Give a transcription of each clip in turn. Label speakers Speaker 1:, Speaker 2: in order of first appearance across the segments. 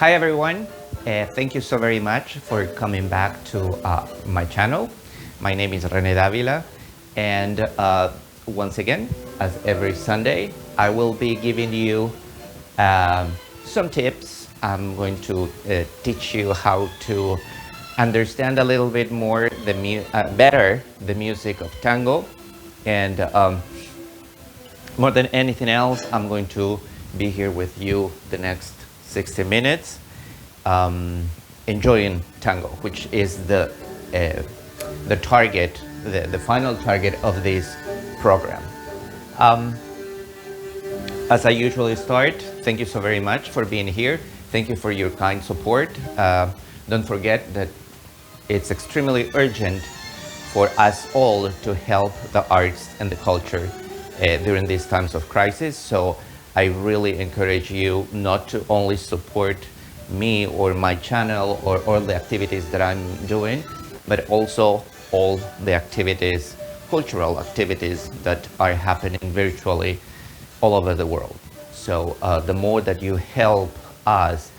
Speaker 1: Hi everyone, thank you so very much for coming back to my channel. My name is Rene Davila, and once again, as every Sunday, I will be giving you some tips. I'm going to teach you how to understand a little bit more better the music of tango, and more than anything else, I'm going to be here with you the next 60 minutes, enjoying tango, which is the target, the final target of this program. As I usually start, thank you so very much for being here. Thank you for your kind support. Don't forget that it's extremely urgent for us all to help the arts and the culture during these times of crisis. So I really encourage you not to only support me or my channel or all the activities that I'm doing, but also all the activities, cultural activities that are happening virtually all over the world. So the more that you help us,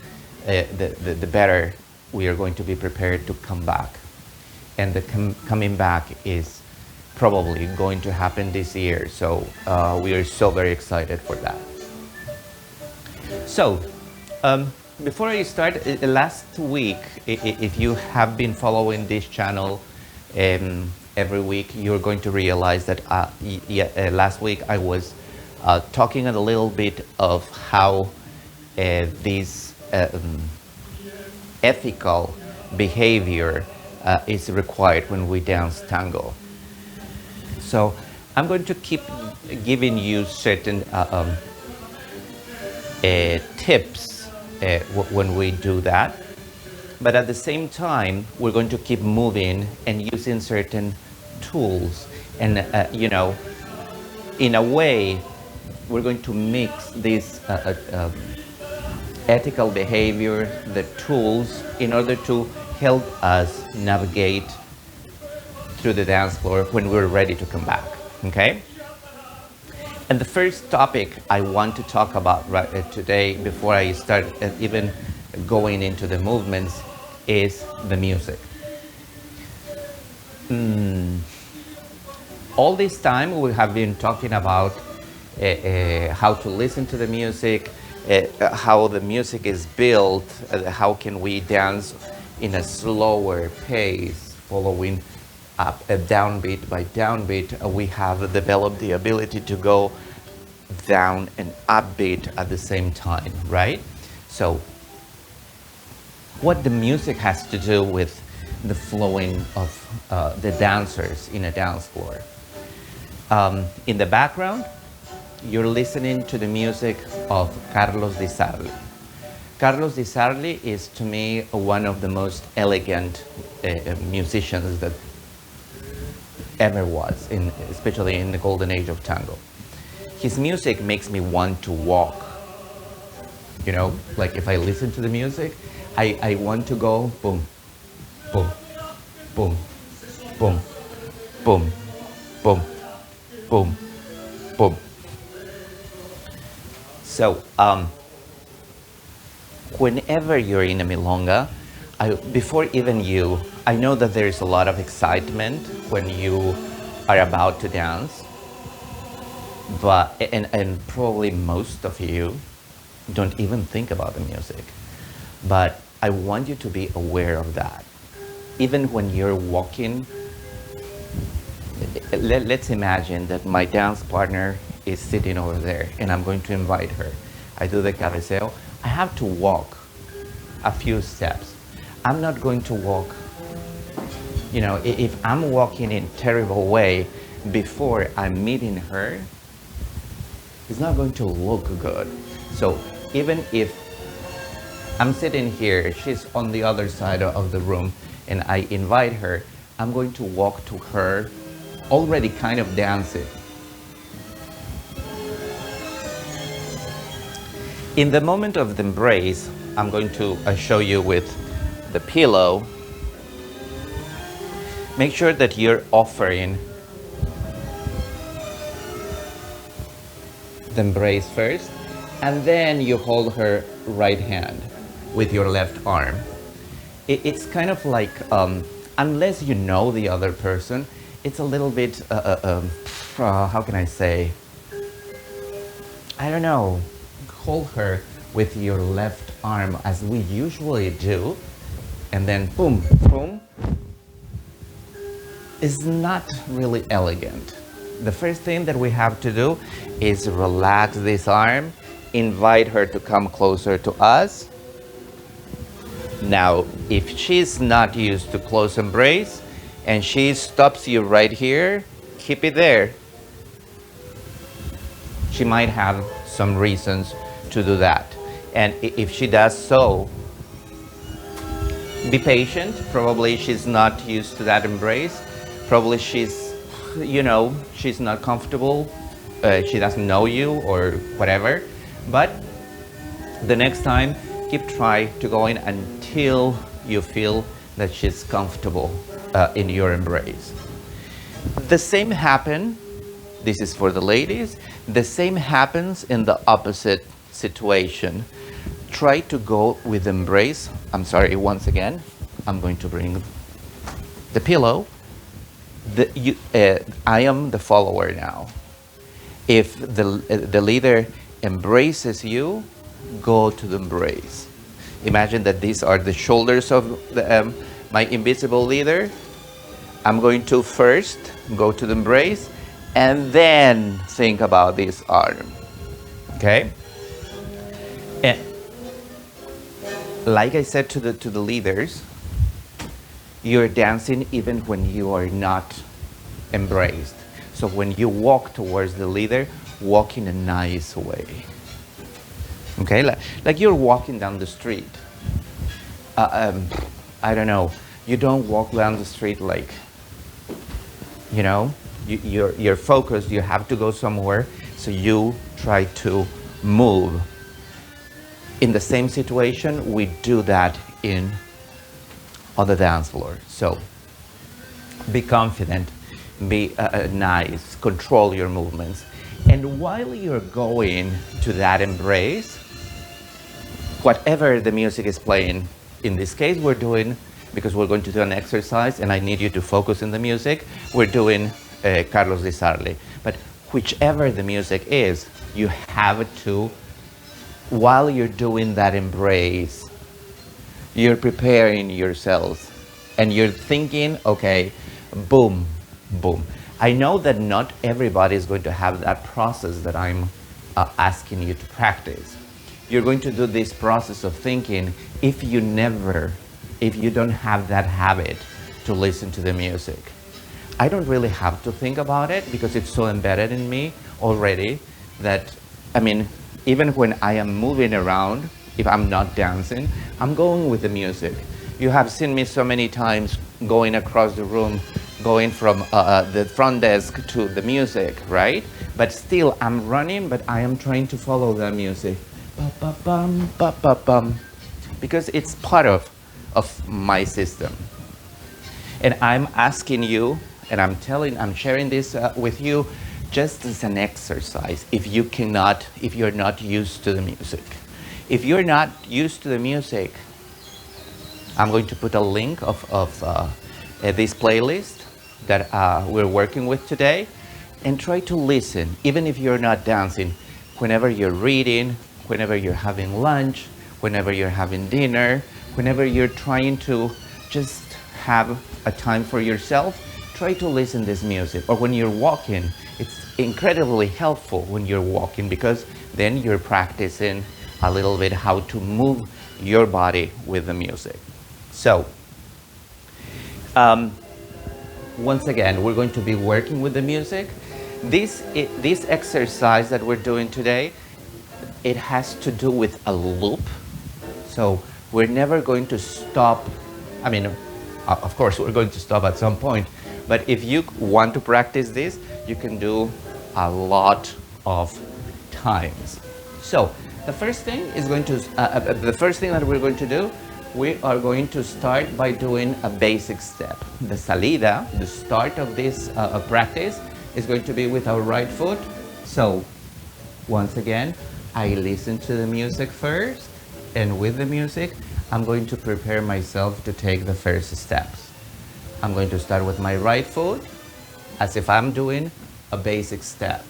Speaker 1: the better we are going to be prepared to come back. And the coming back is probably going to happen this year. So we are so very excited for that. So before I start, last week, if you have been following this channel every week, you're going to realize that last week I was talking a little bit of how this ethical behavior is required when we dance tango. So I'm going to keep giving you certain tips when we do that, but at the same time we're going to keep moving and using certain tools, and you know, in a way we're going to mix this ethical behavior, the tools, in order to help us navigate through the dance floor when we're ready to come back. Okay? And the first topic I want to talk about today, before I start even going into the movements, is the music. All this time we have been talking about how to listen to the music, how the music is built, how can we dance in a slower pace, following up a downbeat by downbeat. We have developed the ability to go down and upbeat at the same time, right? So what the music has to do with the flowing of the dancers in a dance floor. In the background, you're listening to the music of Carlos Di Sarli. Carlos Di Sarli is, to me, one of the most elegant musicians that ever was, especially in the golden age of tango. His music makes me want to walk. You know, like if I listen to the music, I want to go boom, boom, boom, boom, boom, boom, boom, boom. So, whenever you're in a milonga, before even you, I know that there is a lot of excitement when you are about to dance, but and probably most of you don't even think about the music. But I want you to be aware of that. Even when you're walking, let's imagine that my dance partner is sitting over there and I'm going to invite her. I do the cabeceo. I have to walk a few steps. I'm not going to walk, you know, if I'm walking in a terrible way before I'm meeting her, it's not going to look good. So even if I'm sitting here, she's on the other side of the room, and I invite her, I'm going to walk to her already kind of dancing. In the moment of the embrace, I'm going to show you with the pillow. Make sure that you're offering the embrace first, and then you hold her right hand. with your left arm. It's kind of like, unless you know the other person, it's a little bit, how can I say? I don't know. Hold her with your left arm as we usually do, and then boom, boom. Is not really elegant. The first thing that we have to do is relax this arm, invite her to come closer to us. Now, if she's not used to close embrace and she stops you right here, keep it there. She might have some reasons to do that. And if she does so, be patient. Probably she's not used to that embrace. Probably she's, she's not comfortable. She doesn't know you or whatever. But the next time, keep trying to go in until you feel that she's comfortable in your embrace. The same happens, this is for the ladies, the same happens in the opposite situation. Try to go with embrace. I'm sorry, once again, I'm going to bring the pillow. I am the follower now. If the leader embraces you, go to the embrace. Imagine that these are the shoulders of my invisible leader. I'm going to first go to the embrace and then think about this arm. Okay? And like I said to the leaders, you're dancing even when you are not embraced. So when you walk towards the leader, walk in a nice way. Okay, like you're walking down the street. I don't know. You don't walk down the street like, you're focused. You have to go somewhere, so you try to move. In the same situation, we do that on the dance floor. So be confident, be nice, control your movements. And while you're going to that embrace, whatever the music is playing, in this case we're doing, because we're going to do an exercise and I need you to focus in the music, we're doing Carlos Di Sarli. But whichever the music is, you have to, while you're doing that embrace, you're preparing yourselves and you're thinking, okay, boom, boom. I know that not everybody is going to have that process that I'm asking you to practice. You're going to do this process of thinking if you don't have that habit to listen to the music. I don't really have to think about it because it's so embedded in me already that, even when I am moving around, if I'm not dancing, I'm going with the music. You have seen me so many times going across the room, going from the front desk to the music, right? But still, I'm running, but I am trying to follow the music. Ba-ba-bum, ba-ba-bum. Because it's part of my system. And I'm asking you, and I'm sharing this with you just as an exercise if you're not used to the music. If you're not used to the music, I'm going to put a link of this playlist that we're working with today, and try to listen, even if you're not dancing, whenever you're reading, whenever you're having lunch, whenever you're having dinner, whenever you're trying to just have a time for yourself, try to listen to this music. Or when you're walking, it's incredibly helpful when you're walking because then you're practicing a little bit how to move your body with the music. So, once again, we're going to be working with the music. This exercise that we're doing today, it has to do with a loop. So we're never going to stop. Of course, we're going to stop at some point. But if you want to practice this, you can do a lot of times. So the first thing is the first thing that we're going to do, we are going to start by doing a basic step. The salida, the start of this practice, is going to be with our right foot. So once again, I listen to the music first, and with the music, I'm going to prepare myself to take the first steps. I'm going to start with my right foot as if I'm doing a basic step.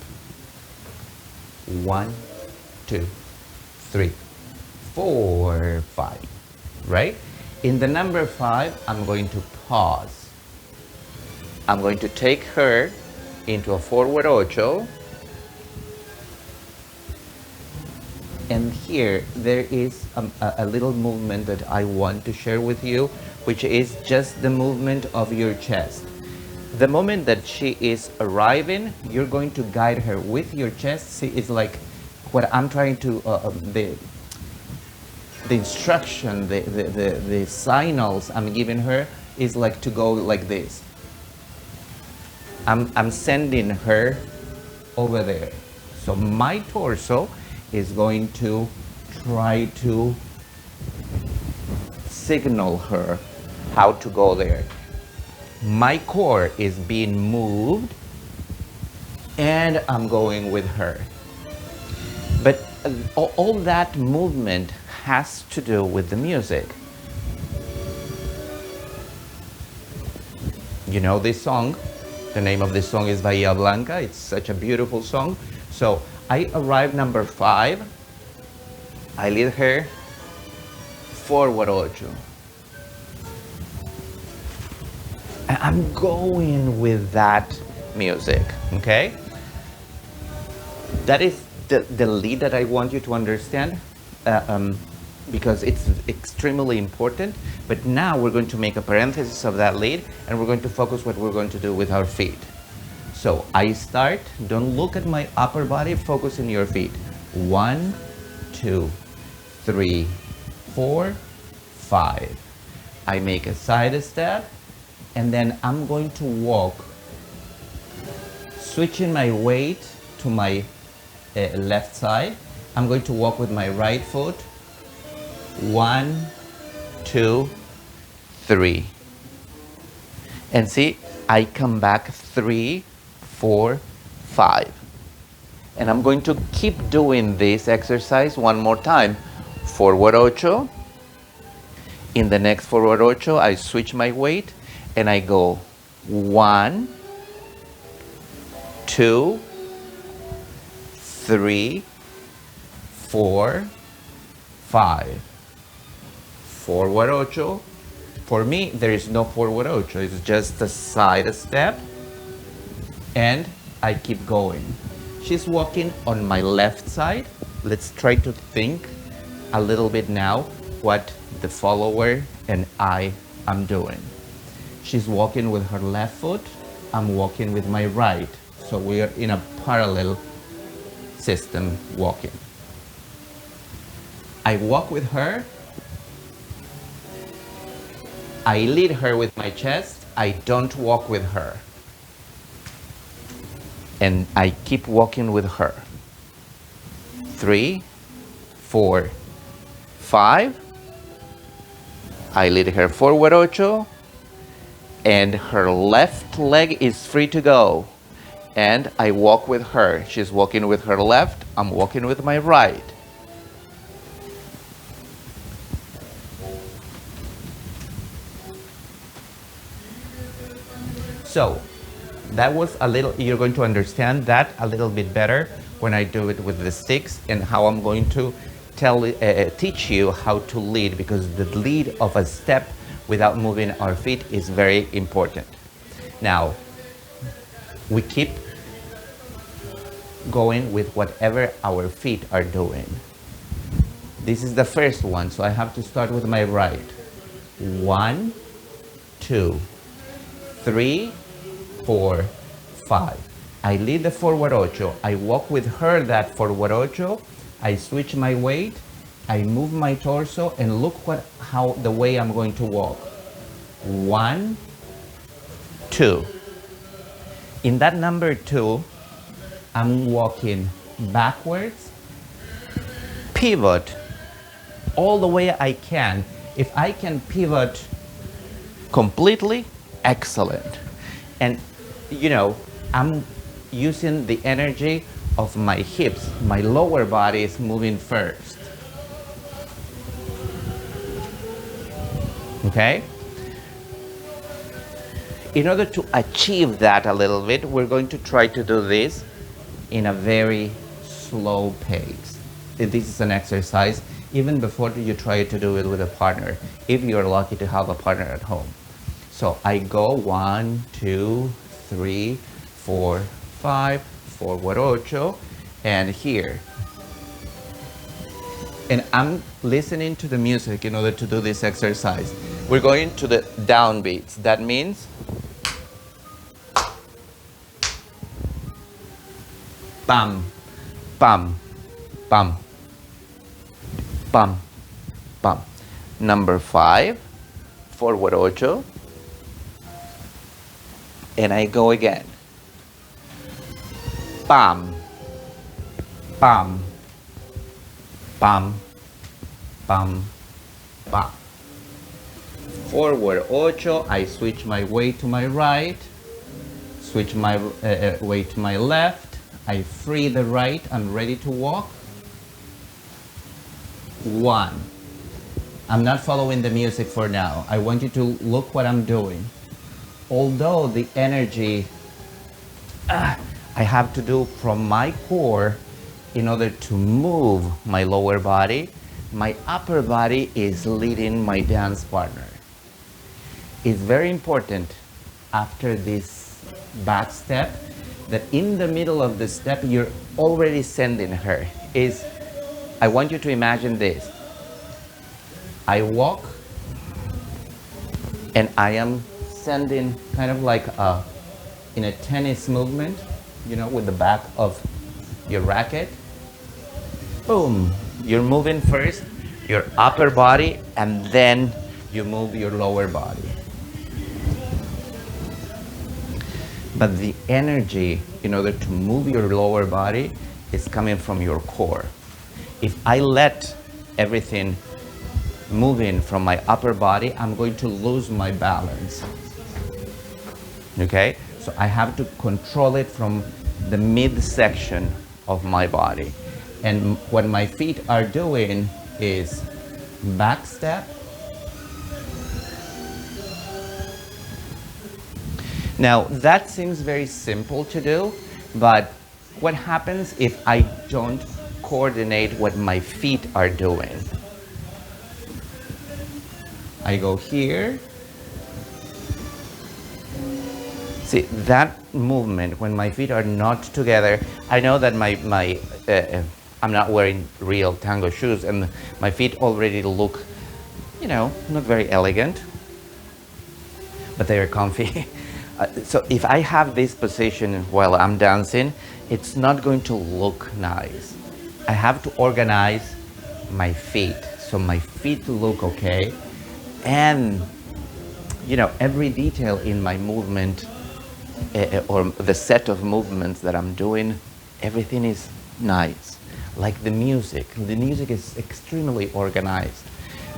Speaker 1: 1, 2, 3, 4, 5, right? In the number 5, I'm going to pause. I'm going to take her into a forward ocho. And here, there is a little movement that I want to share with you, which is just the movement of your chest. The moment that she is arriving, you're going to guide her with your chest. See, it's like what I'm trying to, the instruction, the signals I'm giving her is like to go like this. I'm sending her over there. So my torso is going to try to signal her how to go there. My core is being moved and I'm going with her. But all that movement has to do with the music. You know this song? The name of this song is Bahía Blanca. It's such a beautiful song. So I arrive number 5. I lead her forward ocho. And I'm going with that music, okay? That is the lead that I want you to understand because it's extremely important. But now we're going to make a parenthesis of that lead and we're going to focus what we're going to do with our feet. So I start, don't look at my upper body, focus on your feet. 1, 2, 3, 4, 5. I make a side step and then I'm going to walk, switching my weight to my left side. I'm going to walk with my right foot. 1, 2, 3. And see, I come back 3, 4, 5. And I'm going to keep doing this exercise one more time. Forward ocho. In the next forward ocho, I switch my weight and I go 1, 2, 3, 4, 5. Forward ocho. For me, there is no forward ocho. It's just a side step. And I keep going. She's walking on my left side. Let's try to think a little bit now what the follower and I am doing. She's walking with her left foot. I'm walking with my right. So we are in a parallel system walking. I walk with her. I lead her with my chest. I don't walk with her. And I keep walking with her. 3, 4, 5. I lead her forward ocho. And her left leg is free to go. And I walk with her. She's walking with her left. I'm walking with my right. So that was a little, you're going to understand that a little bit better when I do it with the sticks and how I'm going to teach you how to lead, because the lead of a step without moving our feet is very important. Now, we keep going with whatever our feet are doing. This is the first one, so I have to start with my right. 1, 2, 3, 4, 5. I lead the forward ocho. I walk with her that forward ocho. I switch my weight. I move my torso and look how the way I'm going to walk. 1, 2. In that number 2, I'm walking backwards, pivot all the way I can. If I can pivot completely, excellent. And you know, I'm using the energy of my hips. My lower body is moving first. okay? In order to achieve that a little bit, we're going to try to do this in a very slow pace. This is an exercise even before you try to do it with a partner, if you're lucky to have a partner at home. So I go 1, 2, 3, 4, 5, forward ocho, and here. And I'm listening to the music in order to do this exercise. We're going to the downbeats. That means bam, bam, bam, bam, bam. Number 5, forward ocho. And I go again. Bam, bam, bam, bam, bam. Forward ocho, I switch my weight to my right, switch my weight to my left, I free the right, I'm ready to walk. 1. I'm not following the music for now. I want you to look what I'm doing. Although the energy I have to do from my core in order to move my lower body, my upper body is leading my dance partner. It's very important after this back step that in the middle of the step you're already sending her. I want you to imagine this. I walk and I am sending kind of like in a tennis movement, you know, with the back of your racket. Boom, you're moving first your upper body and then you move your lower body. But the energy in order to move your lower body is coming from your core. If I let everything moving from my upper body, I'm going to lose my balance. Okay? So I have to control it from the midsection of my body. And what my feet are doing is back step. Now, that seems very simple to do, but what happens if I don't coordinate what my feet are doing? I go here. See, that movement, when my feet are not together, I know that I'm not wearing real tango shoes and my feet already look, you know, not very elegant, but they are comfy. So if I have this position while I'm dancing, it's not going to look nice. I have to organize my feet so my feet look okay, and you know, every detail in my movement or the set of movements that I'm doing, everything is nice. Like the music is extremely organized.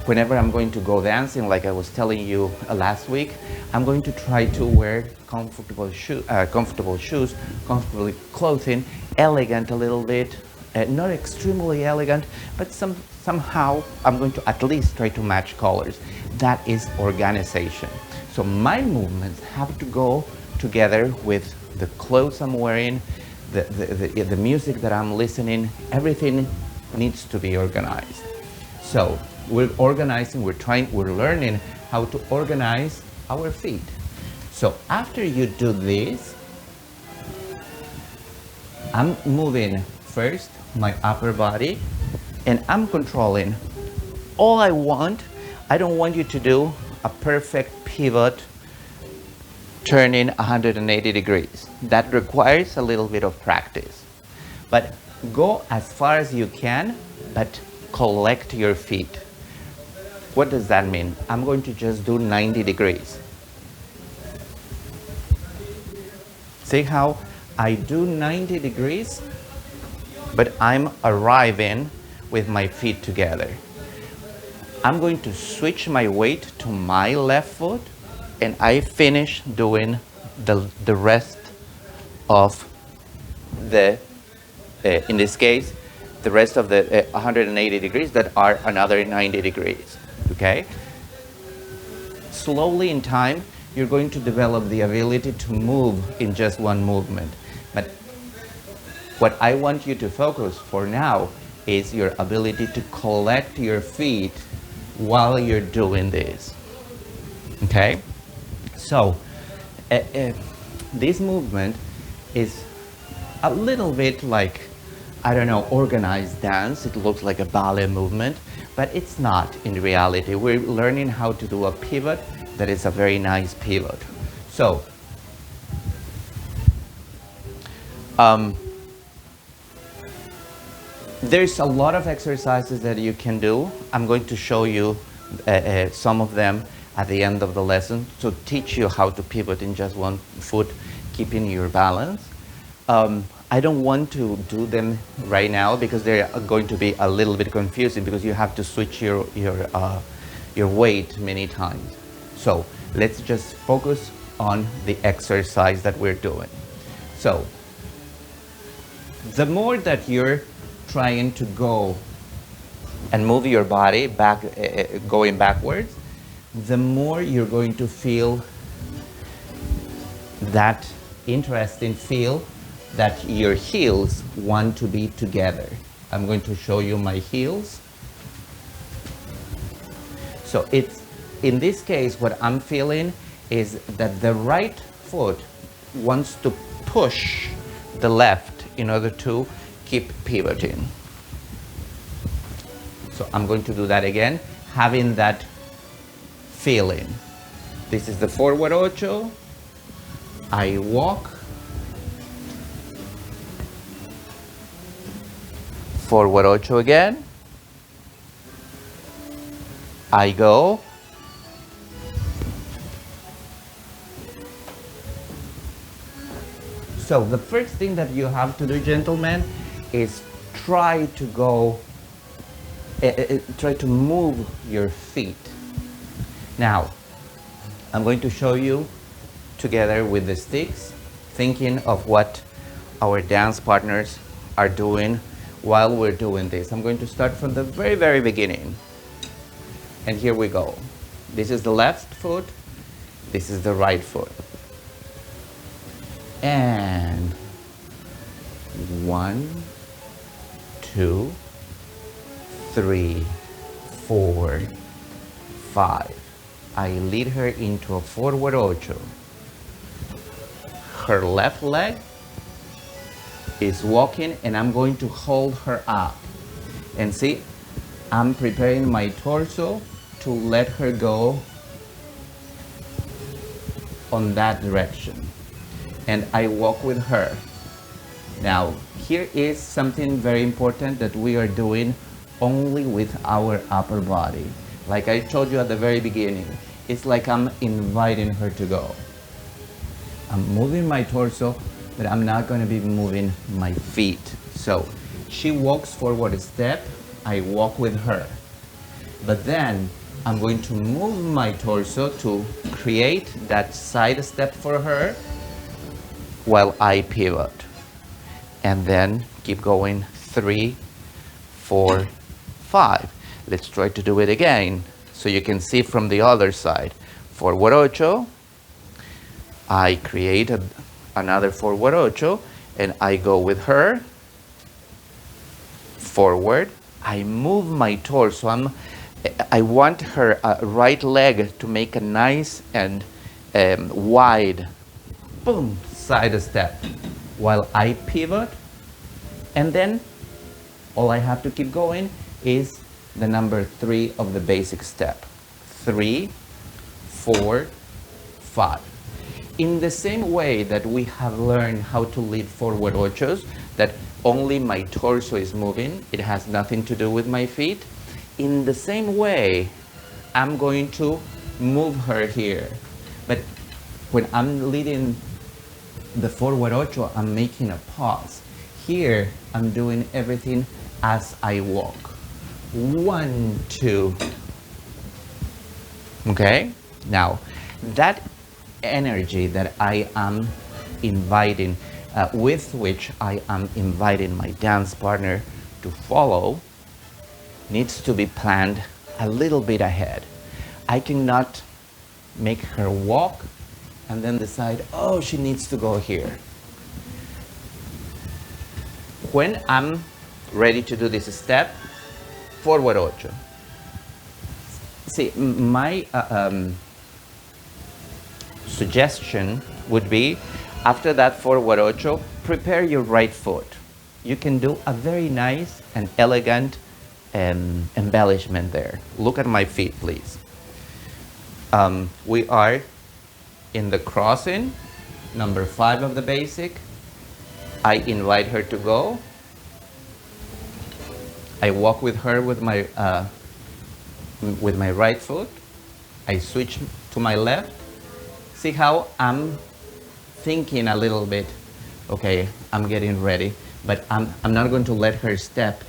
Speaker 1: Whenever I'm going to go dancing, like I was telling you last week, I'm going to try to wear comfortable shoes, comfortable clothing, elegant a little bit, not extremely elegant, but somehow I'm going to at least try to match colors. That is organization. So my movements have to go together with the clothes I'm wearing, the music that I'm listening. Everything needs to be organized. So we're organizing, we're learning how to organize our feet. So after you do this, I'm moving first my upper body and I'm controlling. All I don't want you to do a perfect pivot turning 180 degrees. That requires a little bit of practice. But go as far as you can, but collect your feet. What does that mean? I'm going to just do 90 degrees. See how I do 90 degrees, but I'm arriving with my feet together. I'm going to switch my weight to my left foot, and I finish doing the rest of the, in this case, the rest of the 180 degrees that are another 90 degrees, okay? slowly in time, you're going to develop the ability to move in just one movement. But what I want you to focus for now is your ability to collect your feet while you're doing this. Okay? So, this movement is a little bit like, I don't know, organized dance. It looks like a ballet movement, but it's not in reality. We're learning how to do a pivot that is a very nice pivot. So, there's a lot of exercises that you can do. I'm going to show you some of them at the end of the lesson to teach you how to pivot in just one foot, keeping your balance. I don't want to do them right now because they're going to be a little bit confusing because you have to switch your weight many times. So let's just focus on the exercise that we're doing. So the more that you're trying to go and move your body back, going backwards, the more you're going to feel that interesting feel that your heels want to be together. I'm going to show you my heels. So it's, in this case, what I'm feeling is that the right foot wants to push the left in order to keep pivoting. So I'm going to do that again, having that feeling. This is the forward ocho. I walk. Forward ocho again. I go. So the first thing that you have to do, gentlemen, is try to go, try to move your feet. Now, I'm going to show you together with the sticks, thinking of what our dance partners are doing while we're doing this. I'm going to start from the very, very beginning. And here we go. This is the left foot. This is the right foot. And 1, 2, 3, 4, 5. I lead her into a forward ocho. Her left leg is walking and I'm going to hold her up. And see, I'm preparing my torso to let her go on that direction. And I walk with her. Now, here is something very important that we are doing only with our upper body. Like I told you at the very beginning, it's like I'm inviting her to go. I'm moving my torso, but I'm not going to be moving my feet. So she walks forward a step, I walk with her. But then I'm going to move my torso to create that side step for her while I pivot. And then keep going, 3, 4, 5. Let's try to do it again so you can see from the other side. Forward ocho, I create another forward ocho and I go with her. Forward, I move my torso. I want her right leg to make a nice and wide, boom, side step while I pivot. And then all I have to keep going is the number 3 of the basic step. 3, 4, 5. In the same way that we have learned how to lead forward ochos, that only my torso is moving, it has nothing to do with my feet. In the same way, I'm going to move her here. But when I'm leading the forward ocho, I'm making a pause. Here, I'm doing everything as I walk. 1, 2. Okay? Now, that energy that I am inviting, with which I am inviting my dance partner to follow, needs to be planned a little bit ahead. I cannot make her walk, and then decide, oh, she needs to go here. When I'm ready to do this step, forward ocho. See, my suggestion would be, after that forward ocho, prepare your right foot. You can do a very nice and elegant embellishment there. Look at my feet, please. We are in the crossing, number 5 of the basic. I invite her to go. I walk with her with my right foot. I switch to my left. See how I'm thinking a little bit, okay, I'm getting ready, but I'm not going to let her step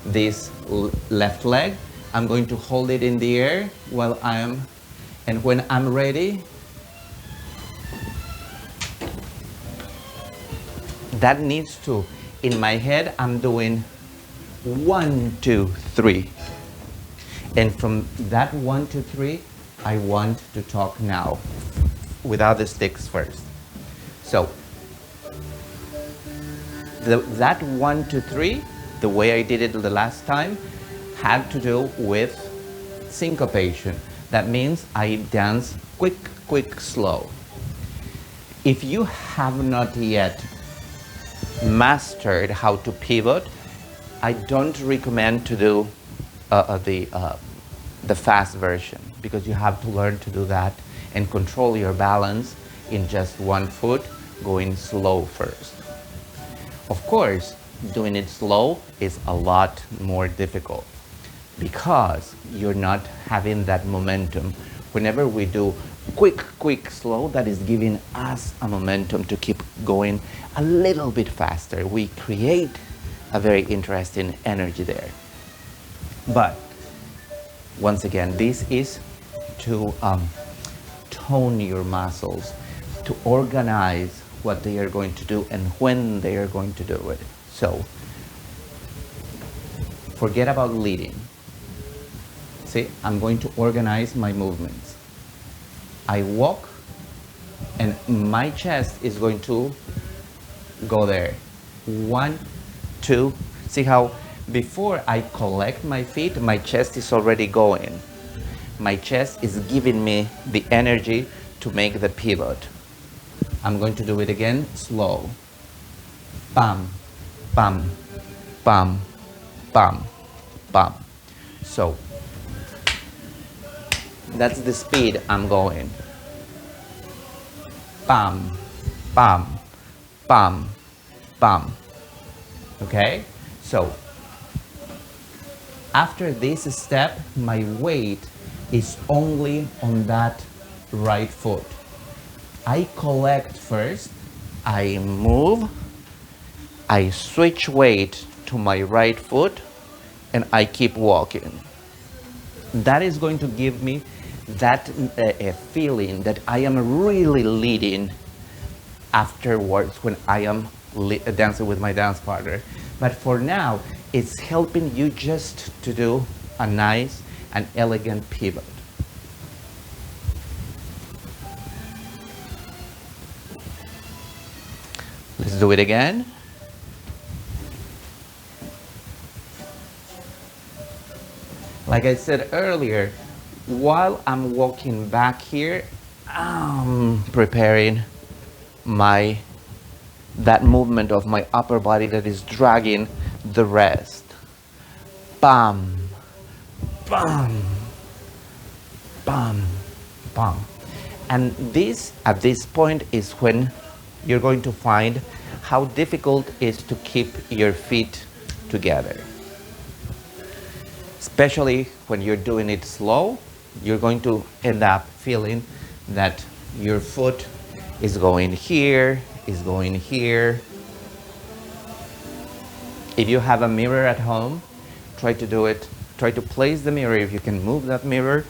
Speaker 1: this left leg. I'm going to hold it in the air while and when I'm ready, that needs to, in my head, I'm doing 1, 2, 3. And from that 1, 2, 3, I want to talk now without the sticks first. So that 1, 2, 3, the way I did it the last time, had to do with syncopation. That means I dance quick, quick, slow. If you have not yet mastered how to pivot, I don't recommend to do the fast version, because you have to learn to do that and control your balance in just one foot, going slow first. Of course, doing it slow is a lot more difficult because you're not having that momentum. Whenever we do quick, quick, slow, that is giving us a momentum to keep going a little bit faster. We create a very interesting energy there. But once again, this is to tone your muscles, to organize what they are going to do and when they are going to do it. So forget about leading. See, I'm going to organize my movements. I walk and my chest is going to go there. 1, 2, see how before I collect my feet, my chest is already going. My chest is giving me the energy to make the pivot. I'm going to do it again, slow. Bam, bam, bam, bam, bam. So that's the speed I'm going. Bam, bam, bam, bam. Okay? So after this step, my weight is only on that right foot. I collect first, I move, I switch weight to my right foot, and I keep walking. That is going to give me that feeling that I am really leading afterwards when I am dancing with my dance partner. But for now, it's helping you just to do a nice and elegant pivot. Let's do it again. Like I said earlier, while I'm walking back here, I'm preparing that movement of my upper body that is dragging the rest. Bam, bam, bam, bam. And this, at this point, is when you're going to find how difficult it is to keep your feet together. Especially when you're doing it slow, you're going to end up feeling that your foot is going here, is going here. If you have a mirror at home, try to do it. Try to place the mirror, if you can move that mirror,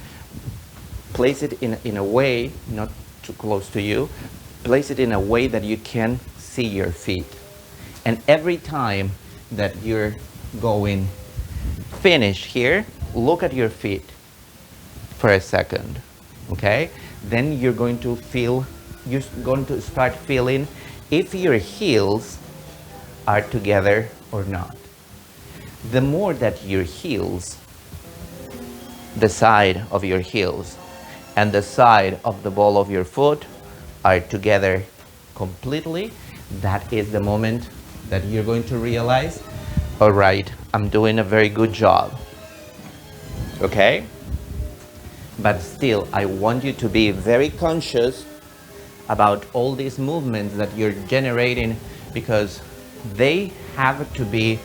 Speaker 1: place it in a way, not too close to you, place it in a way that you can see your feet. And every time that you're going finish here, look at your feet for a second. okay? Then you're going to start feeling if your heels are together or not. The more that your heels, the side of your heels and the side of the ball of your foot are together completely, that is the moment that you're going to realize, all right, I'm doing a very good job, okay? But still, I want you to be very conscious about all these movements that you're generating, because they have to be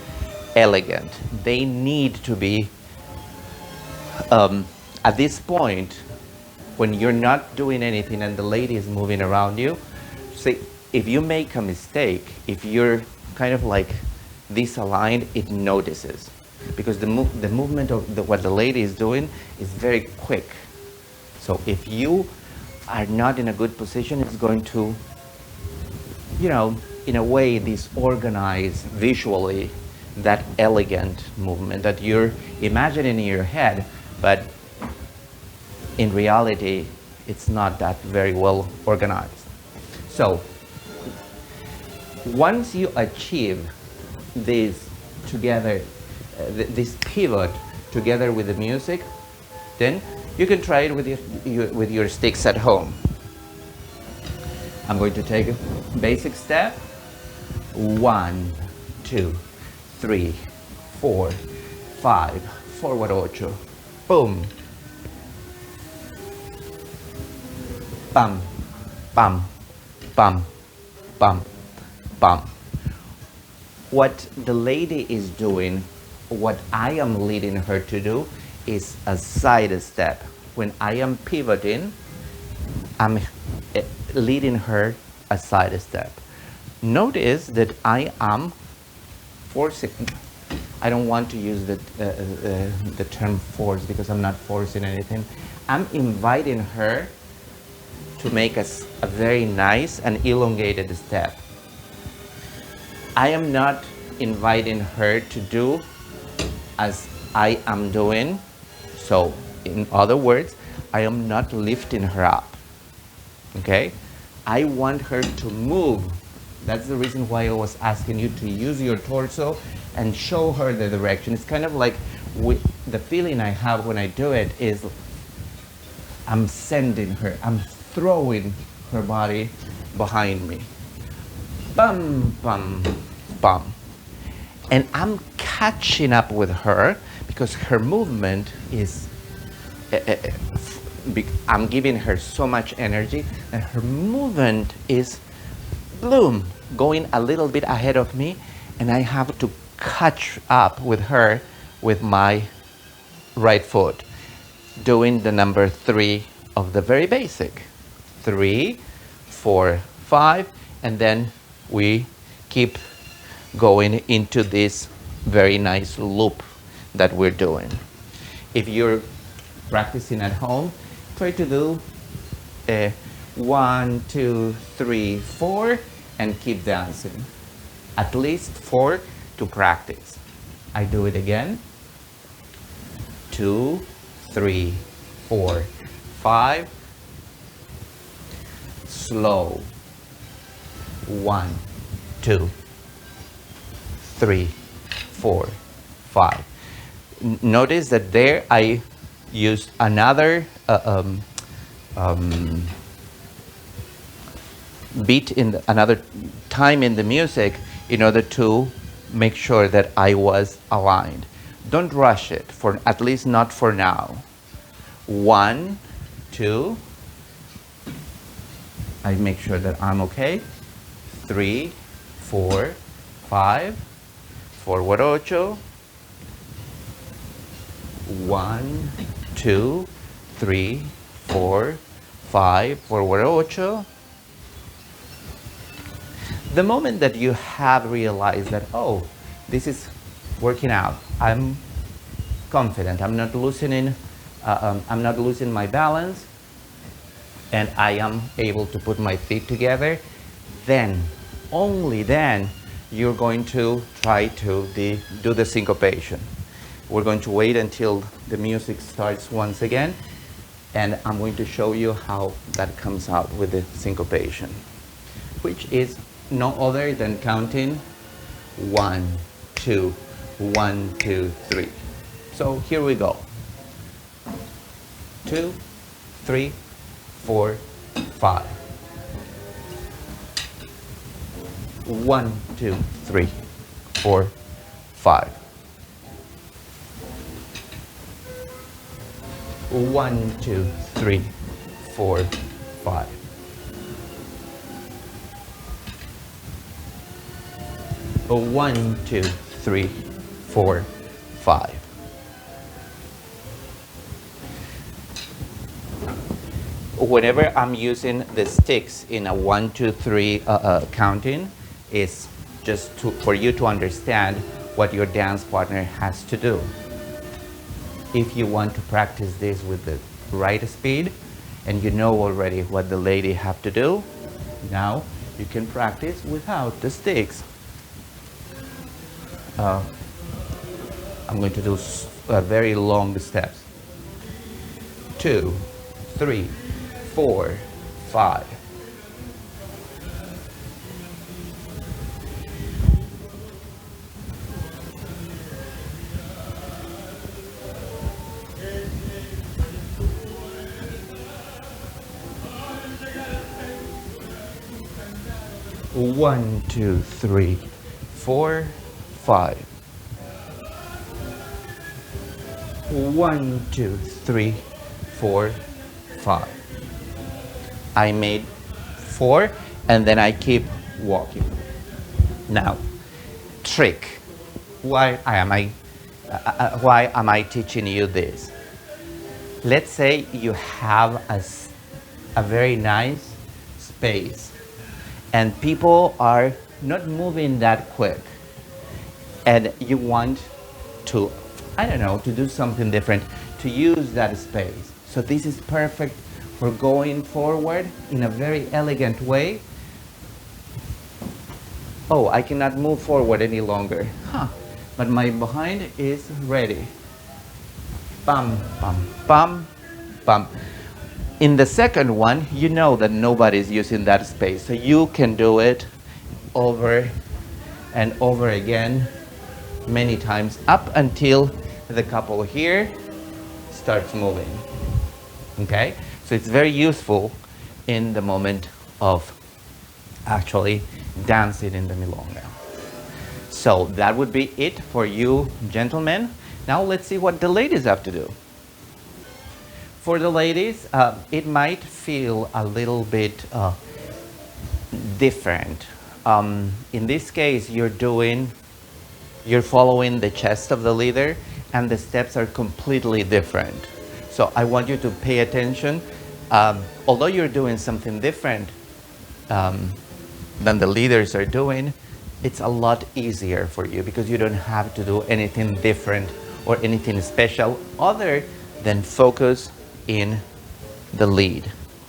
Speaker 1: elegant. They need to be, at this point, when you're not doing anything and the lady is moving around you, see, if you make a mistake, if you're kind of like disaligned, it notices. Because the movement of what the lady is doing is very quick. So if you are not in a good position, it's going to, you know, in a way, disorganize visually that elegant movement that you're imagining in your head, but in reality, it's not that very well organized. So once you achieve this together, this pivot together with the music, then you can try it with your sticks at home. I'm going to take a basic step. 1, 2, 3, 4, 5, forward ocho. Boom. Bam, bam, bam, bam, bam. What the lady is doing, what I am leading her to do, is a side step. When I am pivoting, I'm leading her a side step. Notice that I am forcing. I don't want to use the term force, because I'm not forcing anything. I'm inviting her to make a very nice and elongated step. I am not inviting her to do as I am doing. So, in other words, I am not lifting her up. Okay? I want her to move. That's the reason why I was asking you to use your torso and show her the direction. It's kind of like the feeling I have when I do it is I'm sending her, I'm throwing her body behind me. Bum, bum, bum. And I'm catching up with her because her movement is, I'm giving her so much energy, and her movement is, bloom, going a little bit ahead of me, and I have to catch up with her with my right foot, doing the number 3 of the very basic. 3, 4, 5, and then we keep going into this very nice loop that we're doing. If you're practicing at home, try to do 1, 2, 3, 4, and keep dancing. At least 4 to practice. I do it again. 2, 3, 4, 5. Slow. 1, 2, 3, 4, 5. Notice that there I used another beat in another time in the music in order to make sure that I was aligned. Don't rush it, for at least not for now. 1, 2. I make sure that I'm okay. 3, 4, 5. Forward ocho. 1, 2, 3, 4, 5. Forward ocho. The moment that you have realized that, oh, this is working out, I'm confident, I'm not losing my balance, and I am able to put my feet together, then, only then, you're going to try to do the syncopation. We're going to wait until the music starts once again. And I'm going to show you how that comes out with the syncopation, which is no other than counting 1, 2, 1, 2, 3. So here we go. 2, 3, 4, 5. 1, 2, 3, 4, 5. 1, 2, 3, 4, 5. 1, 2, 3, 4, 5. Whenever I'm using the sticks in a 1, 2, 3 counting, is just for you to understand what your dance partner has to do. If you want to practice this with the right speed, and you know already what the lady have to do, now you can practice without the sticks. I'm going to do very long steps. 2, 3, 4, 5. 1, 2, 3, 4, 5. 1, 2, 3, 4, 5. I made 4 and then I keep walking. Now, trick. Why am I teaching you this? Let's say you have a very nice space and people are not moving that quick, and you want to, I don't know, to do something different, to use that space. So this is perfect for going forward in a very elegant way. Oh, I cannot move forward any longer. But my behind is ready. Bum, bum, bum, bum. In the second one, you know that nobody's using that space, so you can do it over and over again many times up until the couple here starts moving. Okay? So it's very useful in the moment of actually dancing in the milonga. So that would be it for you gentlemen. Now let's see what the ladies have to do. For the ladies, it might feel a little bit different. In this case, you're following the chest of the leader, and the steps are completely different. So I want you to pay attention. Although you're doing something different than the leaders are doing, it's a lot easier for you because you don't have to do anything different or anything special other than focus in the lead.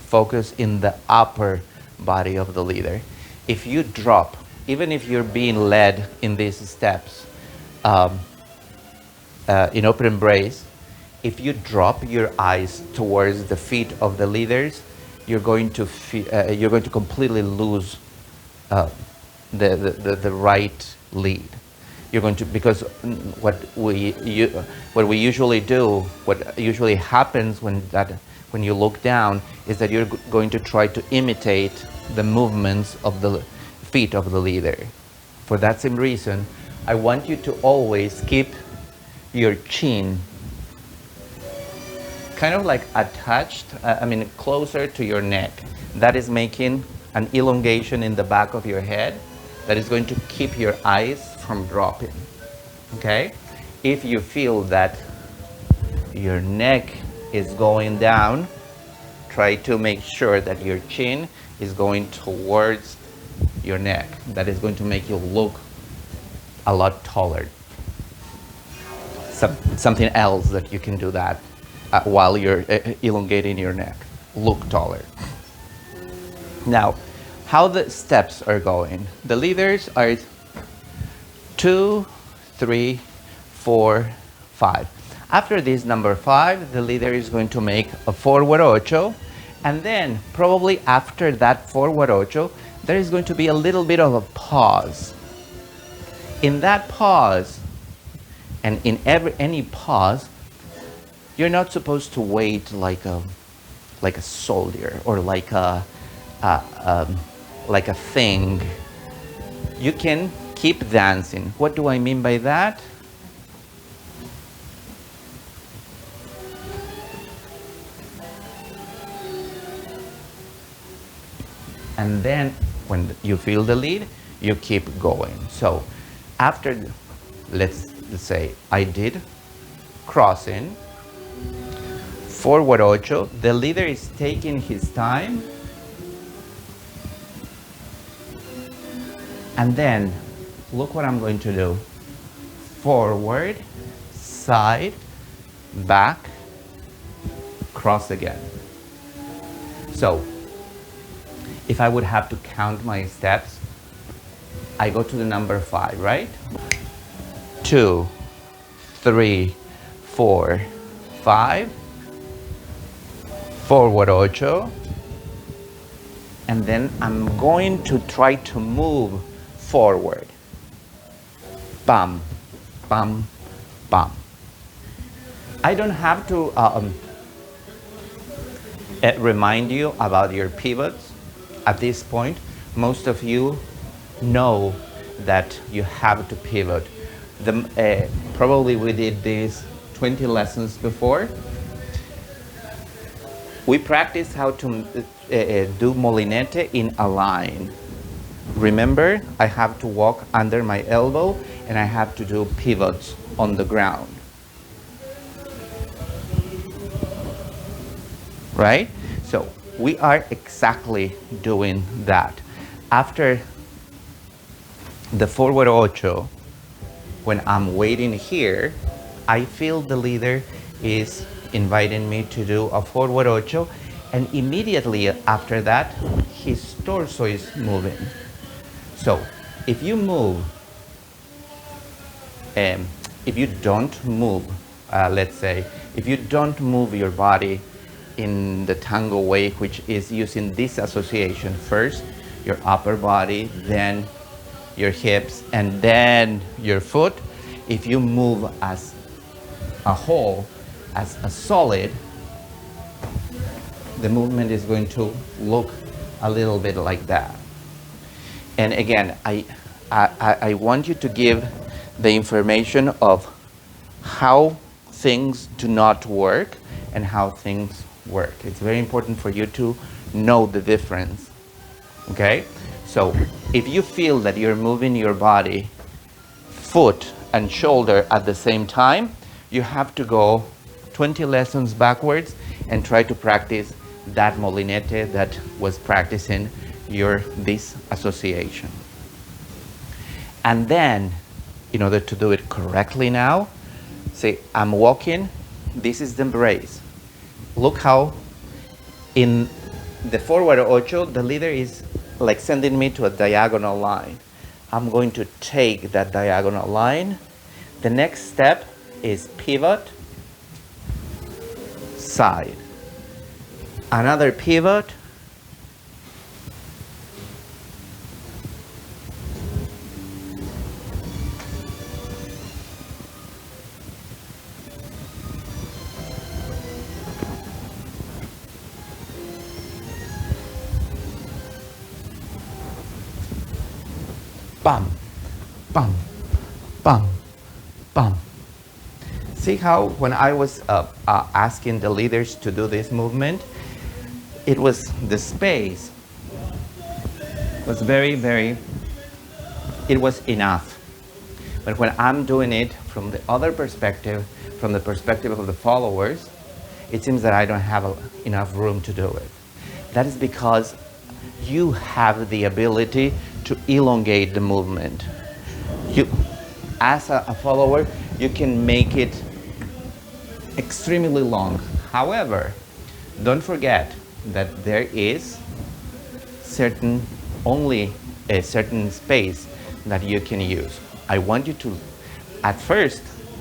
Speaker 1: Focus in the upper body of the leader. If you drop, even if you're being led in these steps in open embrace, if you drop your eyes towards the feet of the leaders, you're going to completely lose the right lead. You're going to, because what we usually do, what usually happens when you look down, is that you're going to try to imitate the movements of the feet of the leader. For that same reason, I want you to always keep your chin kind of like attached, closer to your neck. That is making an elongation in the back of your head that is going to keep your eyes from dropping. Okay? If you feel that your neck is going down, try to make sure that your chin is going towards your neck. That is going to make you look a lot taller. Something else that you can do that while you're elongating your neck. Look taller. Now, how the steps are going. The leaders are 2, 3, 4, 5. After this number 5, the leader is going to make a forward ocho, and then probably after that forward ocho, there is going to be a little bit of a pause. In that pause, and in any pause, you're not supposed to wait like a soldier or like a thing. You can keep dancing. What do I mean by that? And then when you feel the lead, you keep going. So after, let's say I did crossing, forward ocho, the leader is taking his time, and then look what I'm going to do. Forward, side, back, cross again. So if I would have to count my steps, I go to the number 5, right? 2, 3, 4, 5, forward ocho, and then I'm going to try to move forward. Bam, bam, bam. I don't have to remind you about your pivots. At this point, most of you know that you have to pivot. Probably we did this 20 lessons before. We practiced how to do molinete in a line. Remember, I have to walk under my elbow and I have to do pivots on the ground. Right? So we are exactly doing that. After the forward ocho, when I'm waiting here, I feel the leader is inviting me to do a forward ocho, and immediately after that, his torso is moving. So if you move, if you don't move, let's say, if you don't move your body in the tango way, which is using this association, first your upper body, then your hips, and then your foot. If you move as a whole, as a solid, the movement is going to look a little bit like that. And again, I want you to give the information of how things do not work and how things work. It's very important for you to know the difference. Okay? So if you feel that you're moving your body, foot and shoulder at the same time, you have to go 20 lessons backwards and try to practice that molinete that was practicing this association. And then, in order to do it correctly now, say I'm walking, this is the embrace. Look how in the forward ocho, the leader is like sending me to a diagonal line. I'm going to take that diagonal line. The next step is pivot, side. Another pivot, bam, bam, bam, bam. See how when I was asking the leaders to do this movement, it was the space was it was enough. But when I'm doing it from the other perspective, from the perspective of the followers, it seems that I don't have enough room to do it. That is because you have the ability to elongate the movement. You, as a follower, you can make it extremely long. However, don't forget that there is only a certain space that you can use. I want you to, at first,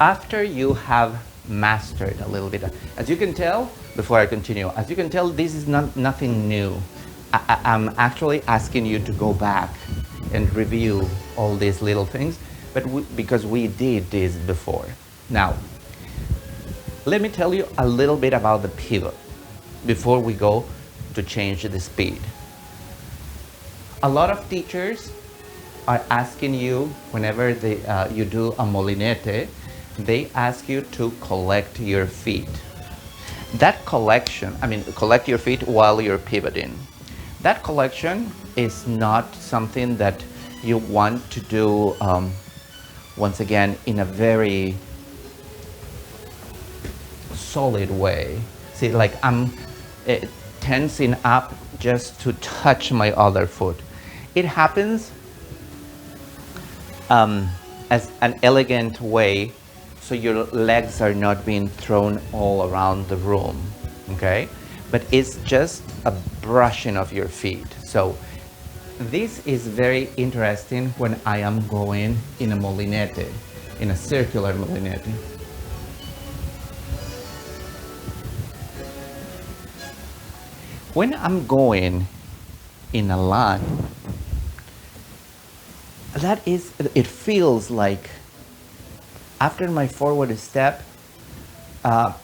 Speaker 1: After you have mastered a little bit, as you can tell, before I continue, as you can tell, this is nothing new. I'm actually asking you to go back and review all these little things, but because we did this before. Now, let me tell you a little bit about the pivot before we go to change the speed. A lot of teachers are asking you, whenever you do a molinete, they ask you to collect your feet. That collection, collect your feet while you're pivoting. That collection is not something that you want to do, once again, in a very solid way. See, like I'm tensing up just to touch my other foot. It happens as an elegant way, so your legs are not being thrown all around the room, okay? But it's just a brushing of your feet. So this is very interesting when I am going in a molinete, in a circular molinete. When I'm going in a line, it feels like after my forward step, I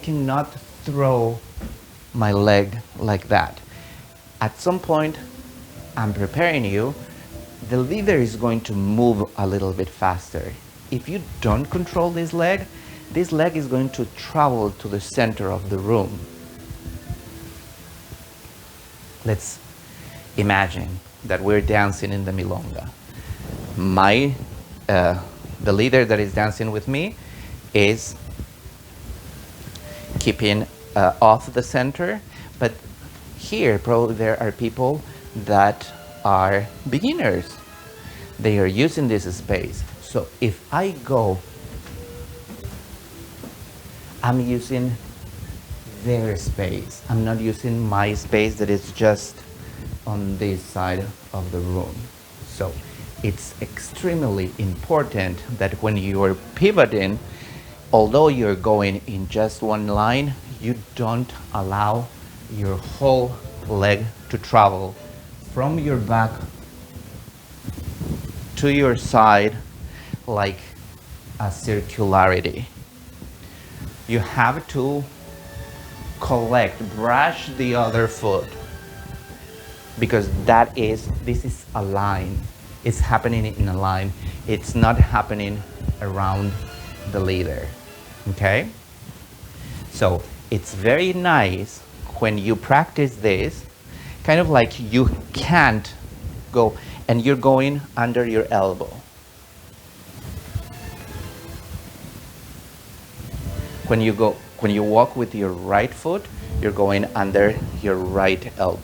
Speaker 1: cannot throw my leg like that. At some point, I'm preparing you, the leader is going to move a little bit faster. If you don't control this leg is going to travel to the center of the room. Let's imagine that we're dancing in the milonga. The leader that is dancing with me is keeping off the center, but here probably there are people that are beginners. They are using this space. So if I go, I'm using their space. I'm not using my space that is just on this side of the room. So it's extremely important that when you're pivoting, although you're going in just one line, you don't allow your whole leg to travel from your back to your side like a circularity. You have to brush the other foot, because this is a line. It's happening in a line. It's not happening around the leader, okay? So it's very nice when you practice this, kind of like you can't go and you're going under your elbow. When you walk with your right foot, you're going under your right elbow.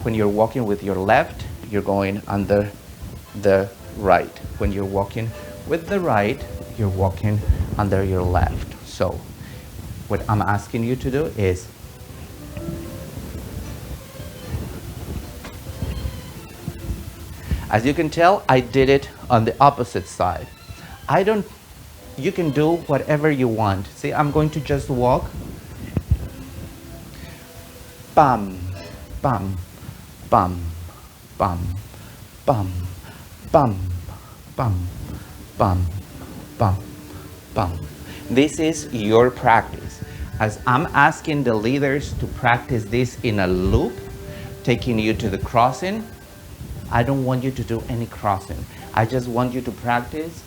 Speaker 1: When you're walking with your left, you're going under the right. When you're walking with the right, you're walking under your left. So what I'm asking you to do is as you can tell, I did it on the opposite side. You can do whatever you want. See, I'm going to just walk. Bam, bam, bam, bam, bam, bam, bam, bam, bam, bam. This is your practice. As I'm asking the leaders to practice this in a loop, taking you to the crossing, I don't want you to do any crossing. I just want you to practice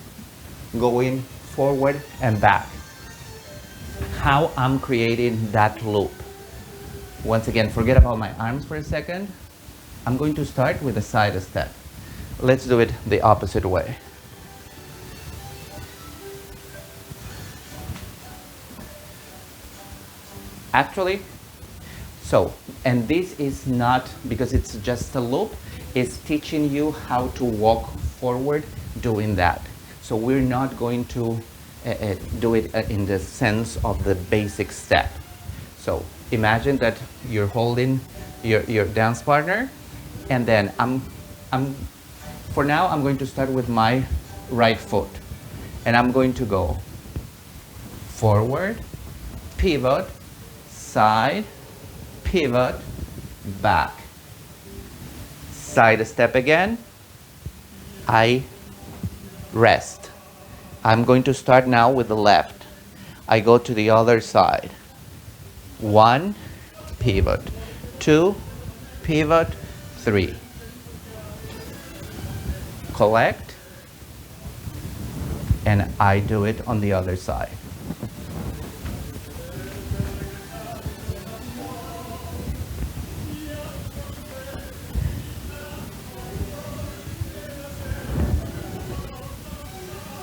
Speaker 1: going forward and back. How I'm creating that loop. Once again, forget about my arms for a second. I'm going to start with a side step. Let's do it the opposite way. Actually, and this is not, because it's just a loop, it's teaching you how to walk forward doing that. So we're not going to do it in the sense of the basic step. So imagine that you're holding your dance partner, and then I'm For now, I'm going to start with my right foot. And I'm going to go forward, pivot, side, pivot, back. Side step again. I rest. I'm going to start now with the left. I go to the other side. 1, pivot. 2, pivot. 3. Collect. And I do it on the other side.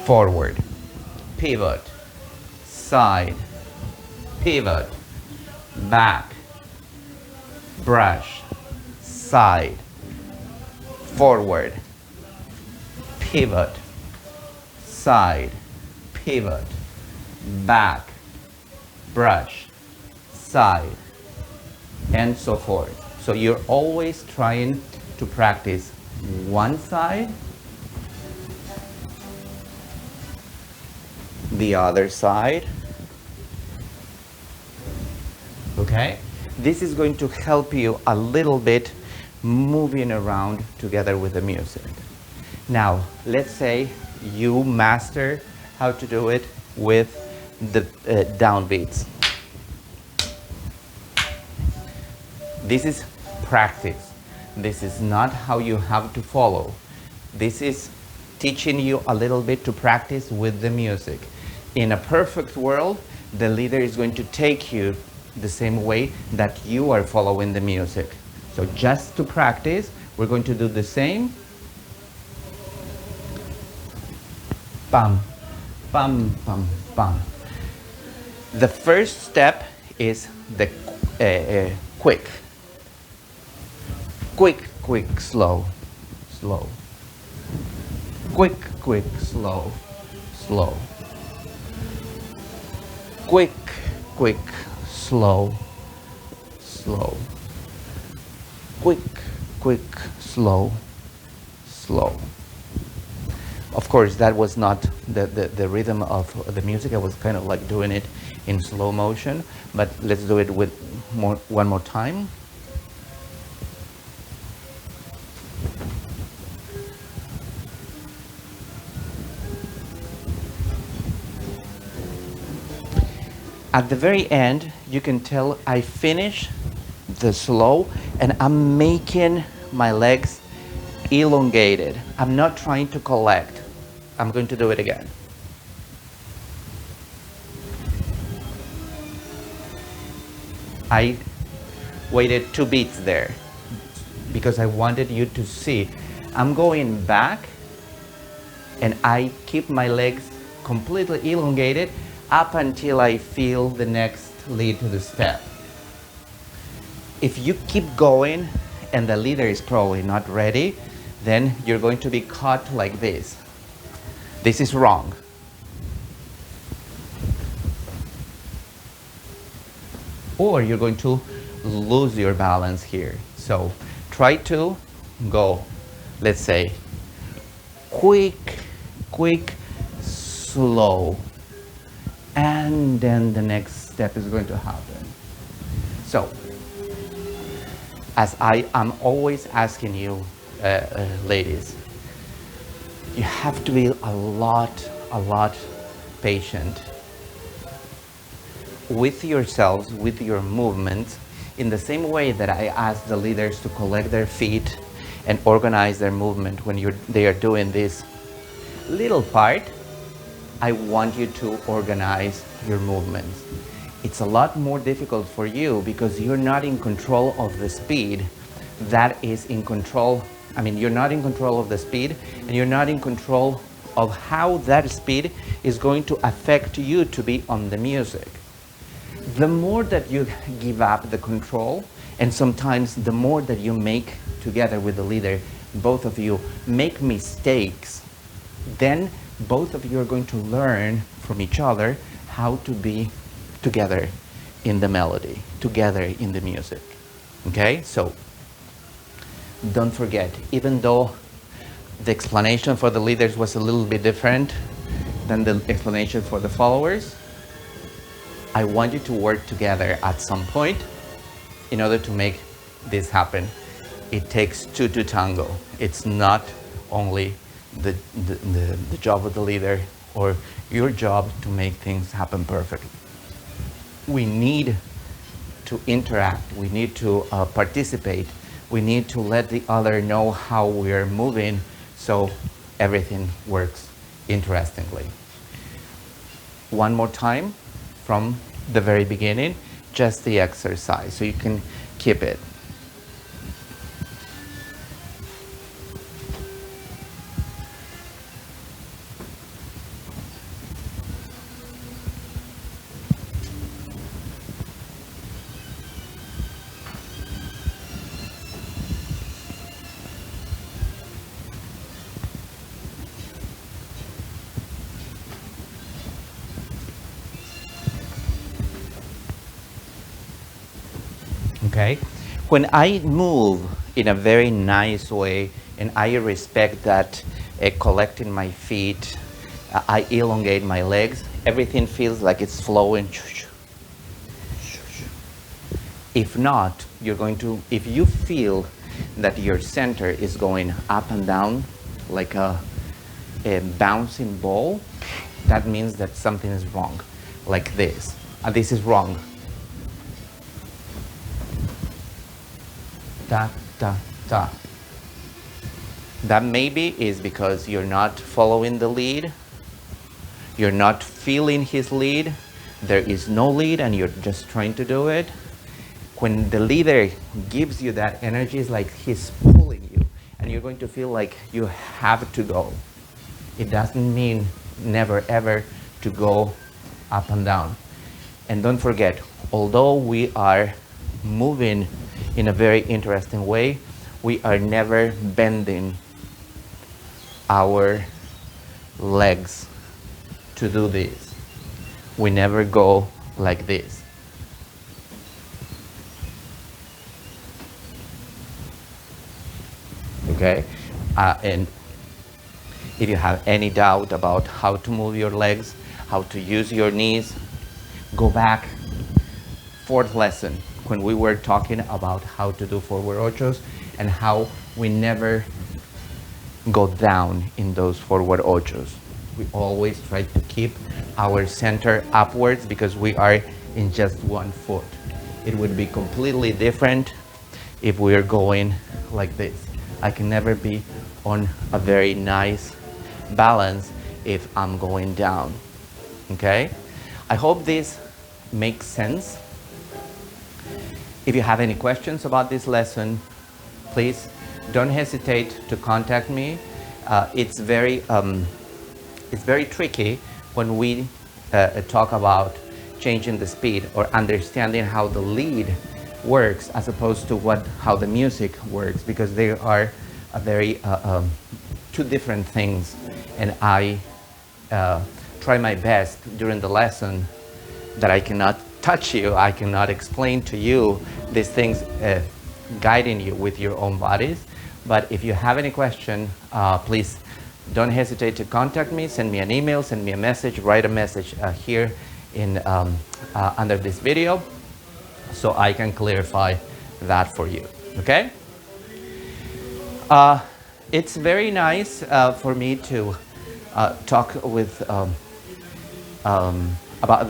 Speaker 1: Forward, pivot, side, pivot, back, brush, side, forward, pivot, side, pivot, back, brush, side, and so forth. So you're always trying to practice one side, the other side. Okay? This is going to help you a little bit moving around together with the music. Now, let's say you master how to do it with the downbeats. This is practice. This is not how you have to follow. This is teaching you a little bit to practice with the music. In a perfect world, the leader is going to take you the same way that you are following the music. So just to practice, we're going to do the same. Bam, bam, bam, bam. The first step is the quick. Quick, quick, slow, slow. Quick, quick, slow, slow. Quick, quick, slow, slow. Quick, quick, slow, slow. Of course, that was not the rhythm of the music. I was kind of like doing it in slow motion, but let's do it with one more time. At the very end, you can tell I finish the slow and I'm making my legs elongated. I'm not trying to collect. I'm going to do it again. I waited 2 beats there because I wanted you to see. I'm going back and I keep my legs completely elongated up until I feel the next lead to the step. If you keep going and the leader is probably not ready, then you're going to be caught like this. This is wrong. Or you're going to lose your balance here. So try to go, let's say, quick, quick, slow. And then the next step is going to happen. So, as I am always asking you, ladies, you have to be a lot patient with yourselves, with your movements, in the same way that I ask the leaders to collect their feet and organize their movement when they are doing this little part. I want you to organize your movements. It's a lot more difficult for you because you're not in control of the speed that is in control. I mean, you're not in control of the speed and you're not in control of how that speed is going to affect you to be on the music. The more that you give up the control, and sometimes the more that you make together with the leader, both of you make mistakes, then both of you are going to learn from each other how to be together in the melody, together in the music. Okay, so don't forget, even though The explanation for the leaders was a little bit different than the explanation for the followers. I want you to work together at some point in order to make this happen. It takes two to tango. It's not only the job of the leader or your job to make things happen perfectly. We need to interact. We need to participate. We need to let the other know how we're moving so everything works interestingly. One more time from the very beginning, just the exercise, so you can keep it. Okay? When I move in a very nice way and I respect that collecting my feet, I elongate my legs, everything feels like it's flowing. If not, you're going to, if you feel that your center is going up and down like a bouncing ball, that means that something is wrong, like this. And this is wrong. Da, da, da. That maybe is because you're not following the lead. You're not feeling his lead. There is no lead and you're just trying to do it. When the leader gives you that energy, it's like he's pulling you and you're going to feel like you have to go. It doesn't mean never ever to go up and down. And don't forget, although we are moving in a very interesting way, we are never bending our legs to do this. We never go like this. Okay? And if you have any doubt about how to move your legs, how to use your knees, go back. 4th lesson, when we were talking about how to do forward ochos and how we never go down in those forward ochos. We always try to keep our center upwards because we are in just one foot. It would be completely different if we are going like this. I can never be on a very nice balance if I'm going down. Okay? I hope this makes sense. If you have any questions about this lesson, please don't hesitate to contact me. It's very tricky when we talk about changing the speed or understanding how the lead works as opposed to how the music works, because they are a very two different things. And I try my best during the lesson that I cannot touch you, I cannot explain to you these things, guiding you with your own bodies. But if you have any question, please don't hesitate to contact me, send me an email, send me a message, write a message here in under this video so I can clarify that for you, okay? It's very nice for me to talk with about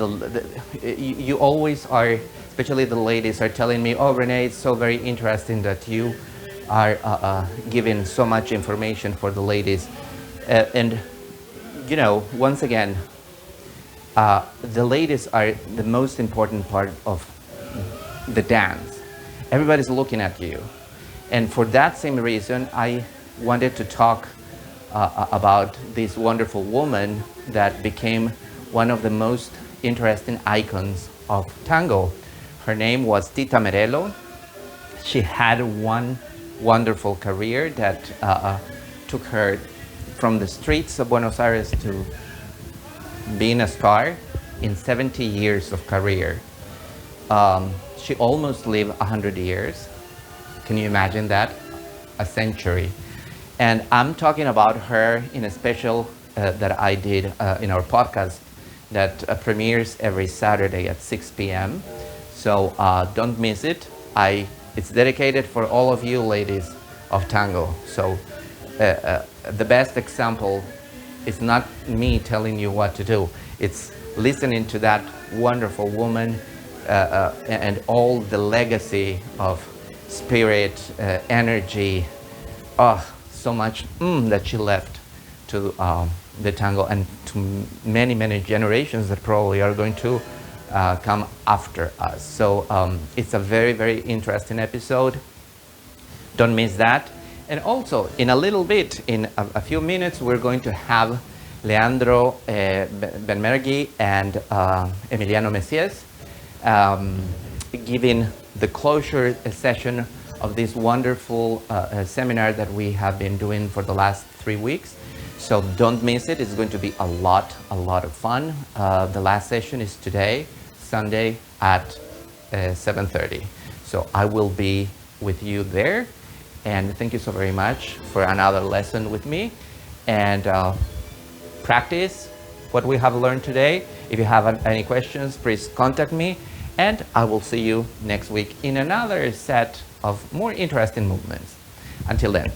Speaker 1: you always are, especially the ladies, are telling me, oh, Renee, it's so very interesting that you are giving so much information for the ladies. And, you know, once again, the ladies are the most important part of the dance. Everybody's looking at you. And for that same reason, I wanted to talk about this wonderful woman that became one of the most interesting icons of tango. Her name was Tita Merelo. She had one wonderful career that took her from the streets of Buenos Aires to being a star in 70 years of career. She almost lived 100 years. Can you imagine that? A century. And I'm talking about her in a special that I did in our podcast that premieres every Saturday at 6 p.m. So don't miss it. It's dedicated for all of you ladies of tango. So the best example is not me telling you what to do. It's listening to that wonderful woman and all the legacy of spirit, energy, so much that she left to the tango and to many, many generations that probably are going to come after us. So it's a very, very interesting episode. Don't miss that. And also, in a little bit, in a few minutes, we're going to have Leandro Benmergui and Emiliano Messias giving the closure session of this wonderful seminar that we have been doing for the last 3 weeks. So don't miss it. It's going to be a lot of fun. The last session is today, Sunday at 7:30. So I will be with you there. And thank you so very much for another lesson with me. And practice what we have learned today. If you have any questions, please contact me. And I will see you next week in another set of more interesting movements. Until then.